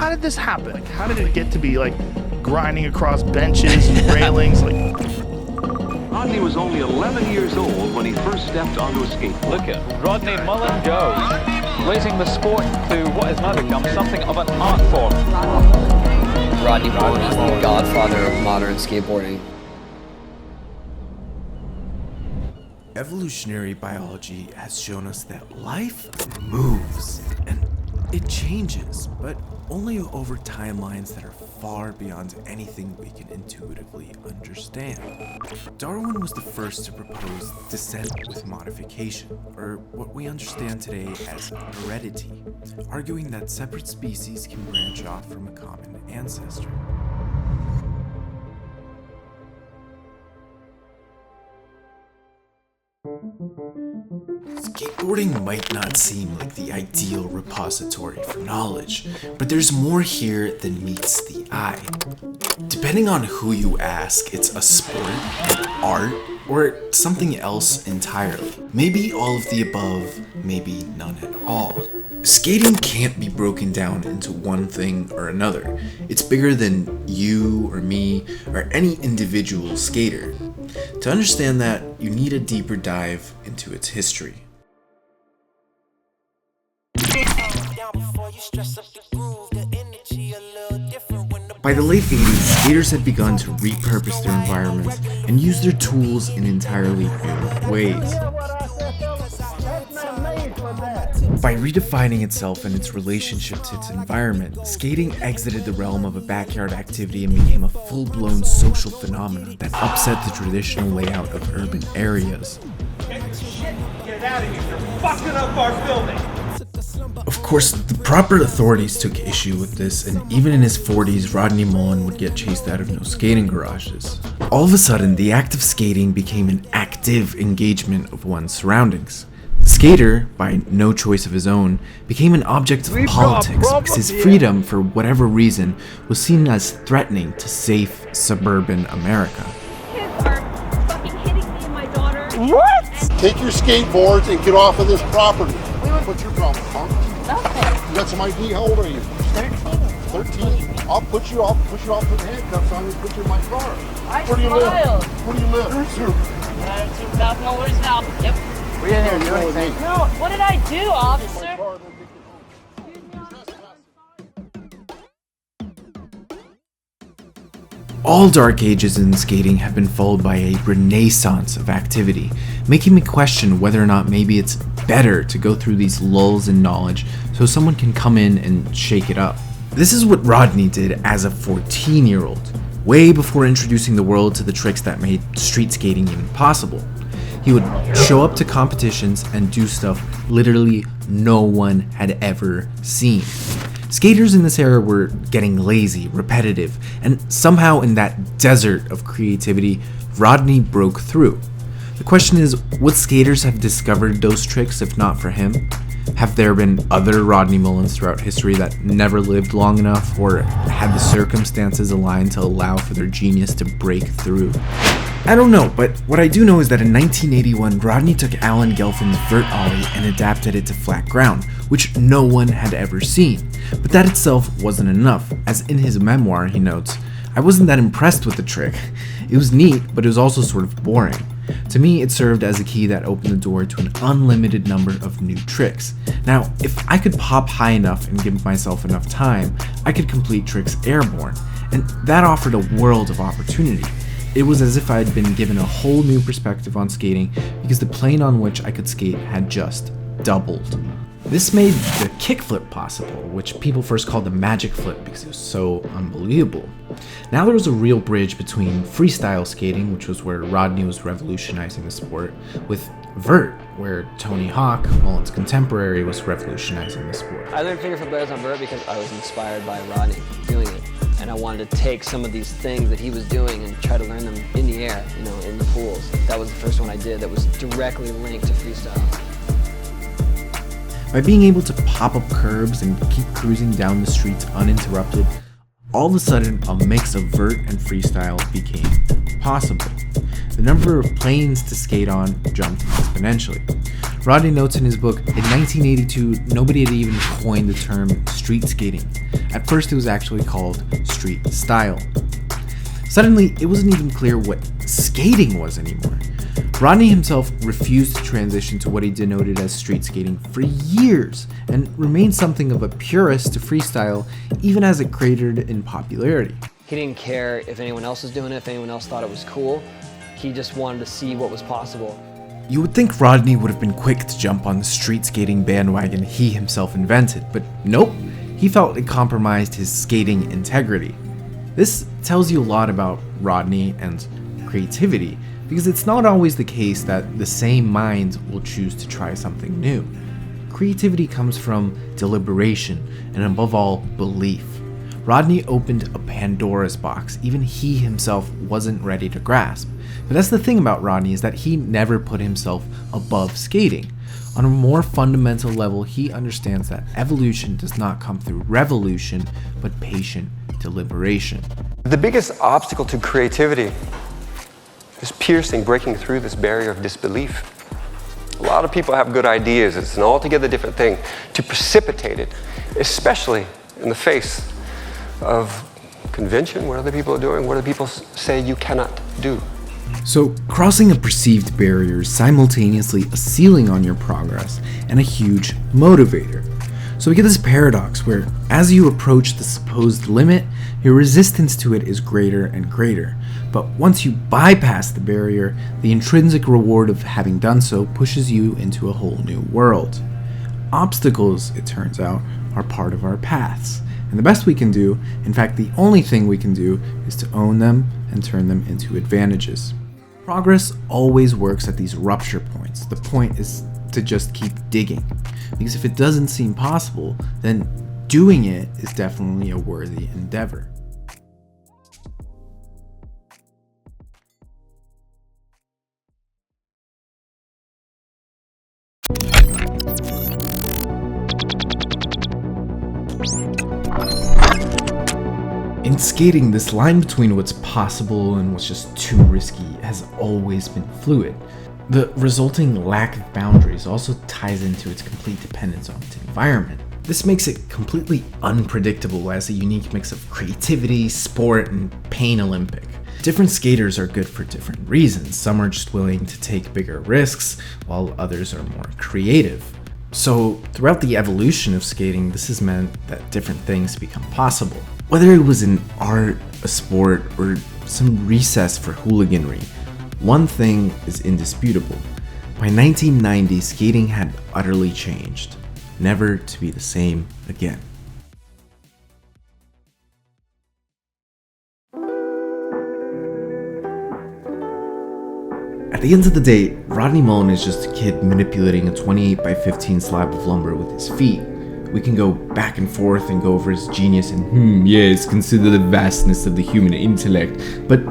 how did this happen? Like, how did it get to be like grinding across benches and railings? Like, Rodney was only 11 years old when he first stepped onto a skateboard. Look at Rodney Mullen go, raising the sport to what has now become something of an art form. Rodney Mullen is the godfather of modern skateboarding. Evolutionary biology has shown us that life moves and it changes, but only over timelines that are far beyond anything we can intuitively understand. Darwin was the first to propose descent with modification, or what we understand today as heredity, arguing that separate species can branch off from a common ancestor. Skateboarding might not seem like the ideal repository for knowledge, but there's more here than meets the eye. Depending on who you ask, it's a sport, an art, or something else entirely. Maybe all of the above, maybe none at all. Skating can't be broken down into one thing or another. It's bigger than you or me or any individual skater. To understand that, you need a deeper dive into its history. By the late 80s, skaters had begun to repurpose their environments and use their tools in entirely new ways. By redefining itself and its relationship to its environment, skating exited the realm of a backyard activity and became a full-blown social phenomenon that upset the traditional layout of urban areas. Get out of here, you're fucking up our building! Of course, the proper authorities took issue with this, and even in his 40s, Rodney Mullen would get chased out of no skating garages. All of a sudden, the act of skating became an active engagement of one's surroundings. The skater, by no choice of his own, became an object of politics because his freedom, for whatever reason, was seen as threatening to safe suburban America. Kids are fucking hitting me and my daughter. What? Take your skateboards and get off of this property. What's your problem, huh? Nothing. You got some ID? How old are you? 13. I'll put you off, put the handcuffs on you, put you in my car. Where do you live? Where do you live? 2,000 dollars now. Yep. We didn't do anything. No, what did I do, officer? All dark ages in skating have been followed by a renaissance of activity, making me question whether or not maybe it's better to go through these lulls in knowledge so someone can come in and shake it up. This is what Rodney did as a 14-year-old, way before introducing the world to the tricks that made street skating even possible. He would show up to competitions and do stuff literally no one had ever seen. Skaters in this era were getting lazy, repetitive, and somehow in that desert of creativity, Rodney broke through. The question is, would skaters have discovered those tricks if not for him? Have there been other Rodney Mullens throughout history that never lived long enough, or had the circumstances aligned to allow for their genius to break through? I don't know, but what I do know is that in 1981, Rodney took Alan Gelfand's Vert ollie and adapted it to flat ground, which no one had ever seen. But that itself wasn't enough, as in his memoir he notes, "I wasn't that impressed with the trick. It was neat, but it was also sort of boring. To me, it served as a key that opened the door to an unlimited number of new tricks. Now, if I could pop high enough and give myself enough time, I could complete tricks airborne, and that offered a world of opportunity. It was as if I had been given a whole new perspective on skating because the plane on which I could skate had just doubled." This made the kickflip possible, which people first called the magic flip because it was so unbelievable. Now there was a real bridge between freestyle skating, which was where Rodney was revolutionizing the sport, with Vert, where Tony Hawk, Mullen's contemporary, was revolutionizing the sport. I learned figure flippers on Vert because I was inspired by Rodney doing it. And I wanted to take some of these things that he was doing and try to learn them in the air, in the pools. That was the first one I did that was directly linked to freestyle. By being able to pop up curbs and keep cruising down the streets uninterrupted, All of a sudden, a mix of vert and freestyle became possible. The number of planes to skate on jumped exponentially. Rodney notes in his book, in 1982, nobody had even coined the term street skating. At first, it was actually called street style. Suddenly, it wasn't even clear what skating was anymore. Rodney himself refused to transition to what he denoted as street skating for years, and remained something of a purist to freestyle even as it cratered in popularity. He didn't care if anyone else was doing it, if anyone else thought it was cool. He just wanted to see what was possible. You would think Rodney would have been quick to jump on the street skating bandwagon he himself invented, but nope, he felt it compromised his skating integrity. This tells you a lot about Rodney and creativity, because it's not always the case that the same mind will choose to try something new. Creativity comes from deliberation and above all, belief. Rodney opened a Pandora's box even he himself wasn't ready to grasp. But that's the thing about Rodney, is that he never put himself above skating. On a more fundamental level, he understands that evolution does not come through revolution, but patient deliberation. The biggest obstacle to creativity is piercing, breaking through this barrier of disbelief. A lot of people have good ideas. It's an altogether different thing to precipitate it, especially in the face of convention, what other people are doing, what other people say you cannot do. So, crossing a perceived barrier is simultaneously a ceiling on your progress and a huge motivator. So we get this paradox where, as you approach the supposed limit, your resistance to it is greater and greater. But once you bypass the barrier, the intrinsic reward of having done so pushes you into a whole new world. Obstacles, it turns out, are part of our paths. And the best we can do, in fact the only thing we can do, is to own them and turn them into advantages. Progress always works at these rupture points. The point is to just keep digging. Because if it doesn't seem possible, then doing it is definitely a worthy endeavor. In skating, this line between what's possible and what's just too risky has always been fluid. The resulting lack of boundaries also ties into its complete dependence on its environment. This makes it completely unpredictable as a unique mix of creativity, sport, and pain Olympic. Different skaters are good for different reasons. Some are just willing to take bigger risks, while others are more creative. So throughout the evolution of skating, this has meant that different things become possible. Whether it was an art, a sport, or some recess for hooliganry, one thing is indisputable. By 1990, skating had utterly changed, never to be the same again. At the end of the day, Rodney Mullen is just a kid manipulating a 28 by 15 slab of lumber with his feet. We can go back and forth and go over his genius and yes, consider the vastness of the human intellect, but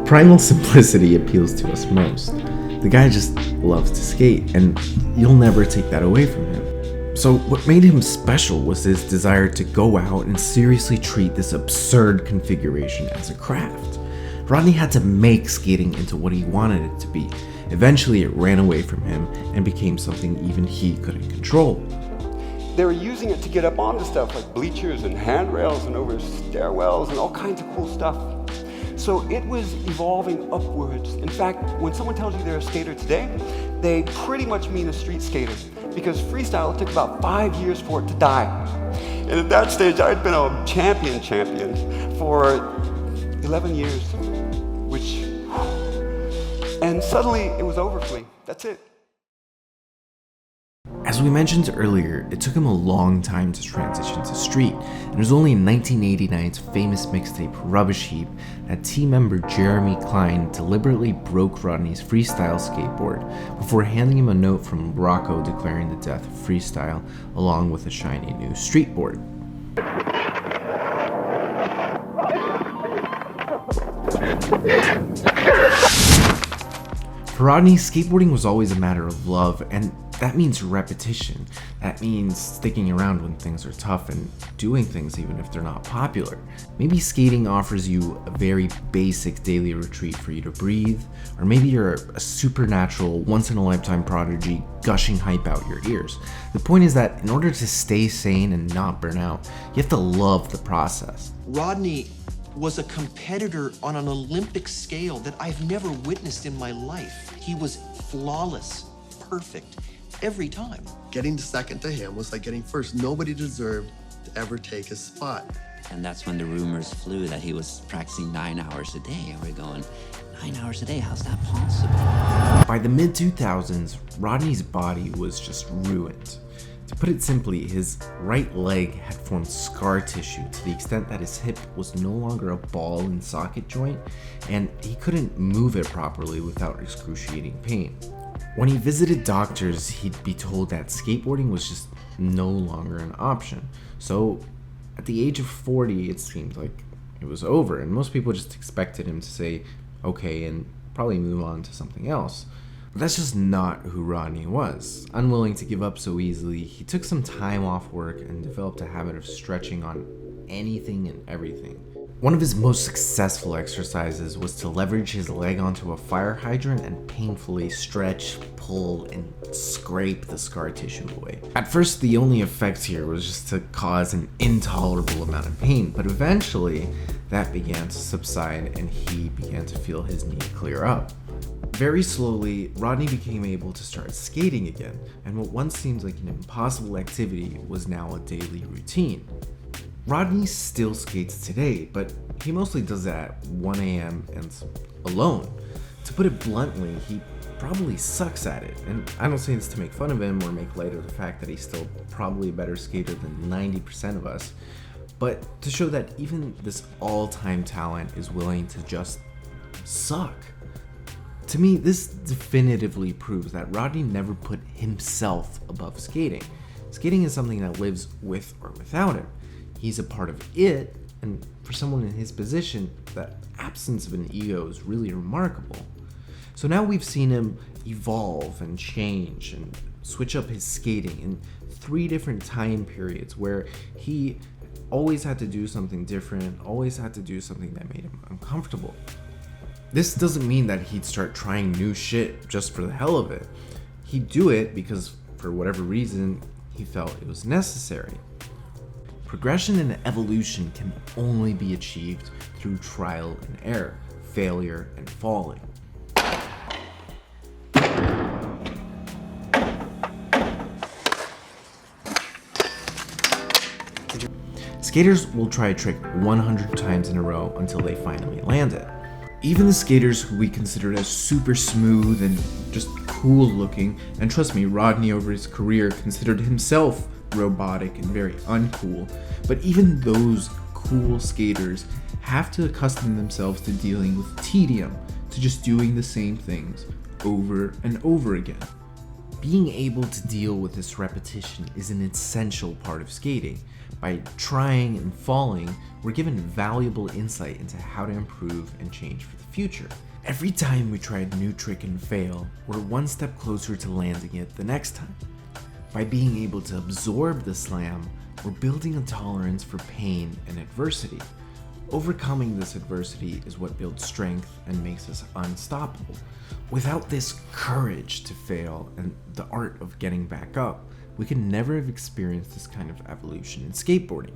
primal simplicity appeals to us most. The guy just loves to skate, and you'll never take that away from him. So what made him special was his desire to go out and seriously treat this absurd configuration as a craft. Rodney had to make skating into what he wanted it to be. Eventually it ran away from him and became something even he couldn't control. They were using it to get up onto stuff like bleachers and handrails and over stairwells and all kinds of cool stuff. So it was evolving upwards. In fact, when someone tells you they're a skater today, they pretty much mean a street skater, because freestyle took about 5 years for it to die. And at that stage, I'd been a champion for 11 years, and suddenly it was over for me. That's it. As we mentioned earlier, it took him a long time to transition to street, and it was only in 1989's famous mixtape Rubbish Heap that team member Jeremy Klein deliberately broke Rodney's freestyle skateboard before handing him a note from Morocco declaring the death of freestyle, along with a shiny new street board. For Rodney, skateboarding was always a matter of love, and that means repetition. That means sticking around when things are tough and doing things even if they're not popular. Maybe skating offers you a very basic daily retreat for you to breathe, or maybe you're a supernatural, once-in-a-lifetime prodigy gushing hype out your ears. The point is that in order to stay sane and not burn out, you have to love the process. Rodney was a competitor on an Olympic scale that I've never witnessed in my life. He was flawless, perfect, every time. Getting second to him was like getting first. Nobody deserved to ever take his spot. And that's when the rumors flew that he was practicing 9 hours a day. And we're going, 9 hours a day, how's that possible? By the mid-2000s, Rodney's body was just ruined. To put it simply, his right leg had formed scar tissue to the extent that his hip was no longer a ball and socket joint, and he couldn't move it properly without excruciating pain. When he visited doctors, he'd be told that skateboarding was just no longer an option. So at the age of 40, it seemed like it was over, and most people just expected him to say okay and probably move on to something else. But that's just not who Rodney was. Unwilling to give up so easily, he took some time off work and developed a habit of stretching on anything and everything. One of his most successful exercises was to leverage his leg onto a fire hydrant and painfully stretch, pull, and scrape the scar tissue away. At first, the only effect here was just to cause an intolerable amount of pain, but eventually that began to subside and he began to feel his knee clear up. Very slowly, Rodney became able to start skating again, and what once seemed like an impossible activity was now a daily routine. Rodney still skates today, but he mostly does it at 1 a.m. and alone. To put it bluntly, he probably sucks at it, and I don't say this to make fun of him or make light of the fact that he's still probably a better skater than 90% of us, but to show that even this all-time talent is willing to just suck. To me, this definitively proves that Rodney never put himself above skating. Skating is something that lives with or without him. He's a part of it, and for someone in his position, that absence of an ego is really remarkable. So now we've seen him evolve and change and switch up his skating in 3 different time periods where he always had to do something different, always had to do something that made him uncomfortable. This doesn't mean that he'd start trying new shit just for the hell of it. He'd do it because, for whatever reason, he felt it was necessary. Progression and evolution can only be achieved through trial and error, failure and falling. Skaters will try a trick 100 times in a row until they finally land it. Even the skaters who we considered as super smooth and just cool looking, and trust me, Rodney over his career considered himself robotic and very uncool, but even those cool skaters have to accustom themselves to dealing with tedium, to just doing the same things over and over again. Being able to deal with this repetition is an essential part of skating. By trying and falling, we're given valuable insight into how to improve and change for the future. Every time we try a new trick and fail, we're one step closer to landing it the next time. By being able to absorb the slam, we're building a tolerance for pain and adversity. Overcoming this adversity is what builds strength and makes us unstoppable. Without this courage to fail and the art of getting back up, we could never have experienced this kind of evolution in skateboarding.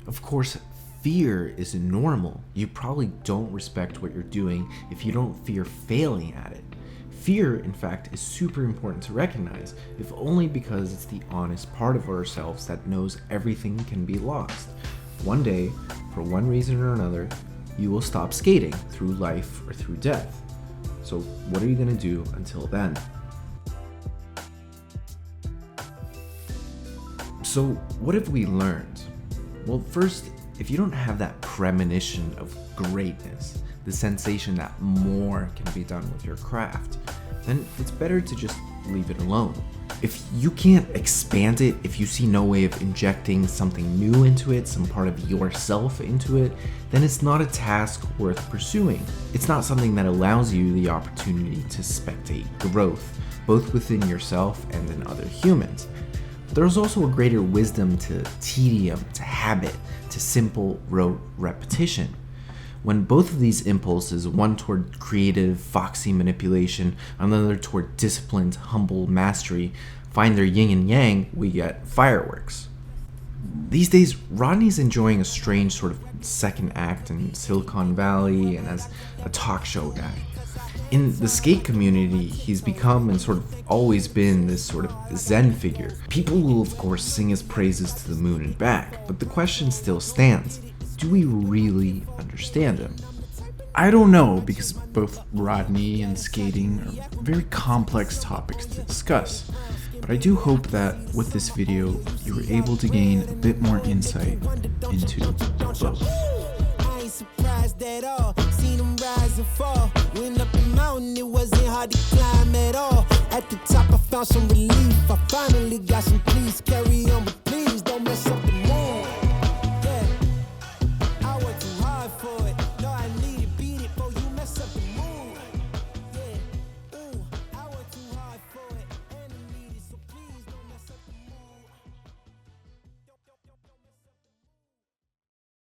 Of course, fear is normal. You probably don't respect what you're doing if you don't fear failing at it. Fear, in fact, is super important to recognize, if only because it's the honest part of ourselves that knows everything can be lost. One day, for one reason or another, you will stop skating through life or through death. So what are you going to do until then? So what have we learned? Well, first, if you don't have that premonition of greatness, the sensation that more can be done with your craft, then it's better to just leave it alone. If you can't expand it, if you see no way of injecting something new into it, some part of yourself into it, then it's not a task worth pursuing. It's not something that allows you the opportunity to spectate growth, both within yourself and in other humans. There's also a greater wisdom to tedium, to habit, to simple rote repetition. When both of these impulses, one toward creative, foxy manipulation, another toward disciplined, humble mastery, find their yin and yang, we get fireworks. These days, Rodney's enjoying a strange sort of second act in Silicon Valley and as a talk show guy. In the skate community, he's become and sort of always been this sort of Zen figure. People will of course sing his praises to the moon and back, but the question still stands. Do we really understand him? I don't know, because both Rodney and skating are very complex topics to discuss. But I do hope that with this video, you were able to gain a bit more insight into both. I ain't surprised at all. Seen them rise and fall. Went up the mountain, it wasn't hard to climb at all. At the top, I found some relief. I finally got some peace. Carry on, but please don't mess up the